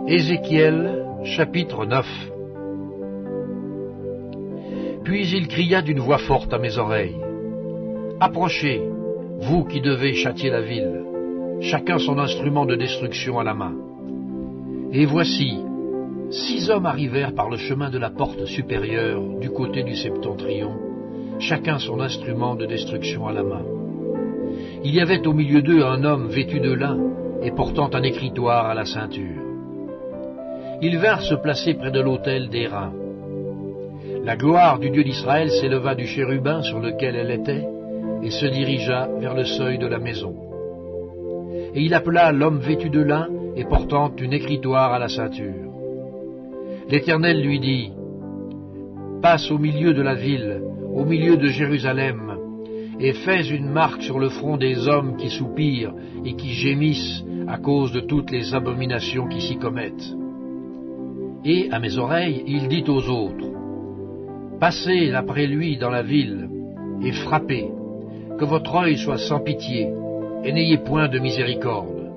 Ézéchiel, chapitre 9. Puis il cria d'une voix forte à mes oreilles. Approchez, vous qui devez châtier la ville, chacun son instrument de destruction à la main. Et voici, 6 hommes arrivèrent par le chemin de la porte supérieure du côté du septentrion, chacun son instrument de destruction à la main. Il y avait au milieu d'eux un homme vêtu de lin et portant un écritoire à la ceinture. Ils vinrent se placer près de l'autel d'airain. La gloire du Dieu d'Israël s'éleva du chérubin sur lequel elle était et se dirigea vers le seuil de la maison. Et il appela l'homme vêtu de lin et portant une écritoire à la ceinture. L'Éternel lui dit, « Passe au milieu de la ville, au milieu de Jérusalem, et fais une marque sur le front des hommes qui soupirent et qui gémissent à cause de toutes les abominations qui s'y commettent. » Et, à mes oreilles, il dit aux autres, « Passez après lui dans la ville, et frappez, que votre œil soit sans pitié, et n'ayez point de miséricorde.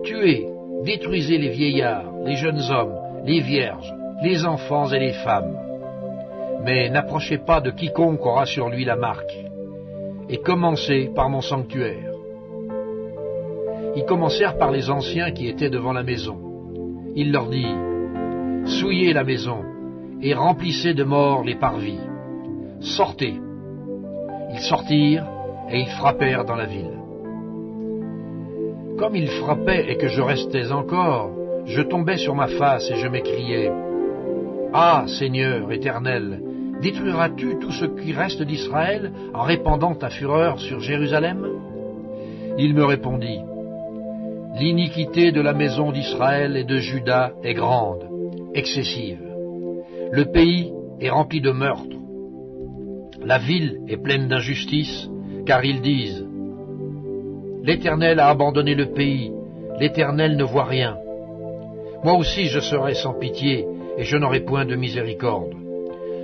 Tuez, détruisez les vieillards, les jeunes hommes, les vierges, les enfants et les femmes. Mais n'approchez pas de quiconque aura sur lui la marque, et commencez par mon sanctuaire. » Ils commencèrent par les anciens qui étaient devant la maison. Il leur dit, « Souillez la maison, et remplissez de morts les parvis. Sortez. » Ils sortirent, et ils frappèrent dans la ville. Comme ils frappaient et que je restais encore, je tombais sur ma face et je m'écriais, « Ah, Seigneur éternel, détruiras-tu tout ce qui reste d'Israël en répandant ta fureur sur Jérusalem ?» Il me répondit, « L'iniquité de la maison d'Israël et de Juda est grande, excessive. Le pays est rempli de meurtres. La ville est pleine d'injustice, car ils disent, « L'Éternel a abandonné le pays, l'Éternel ne voit rien. Moi aussi je serai sans pitié, et je n'aurai point de miséricorde.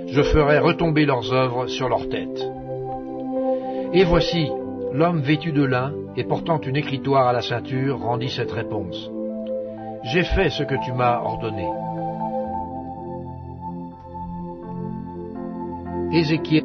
Je ferai retomber leurs œuvres sur leurs têtes. » Et voici, l'homme vêtu de lin et portant une écritoire à la ceinture rendit cette réponse. « J'ai fait ce que tu m'as ordonné. » Ézéchiel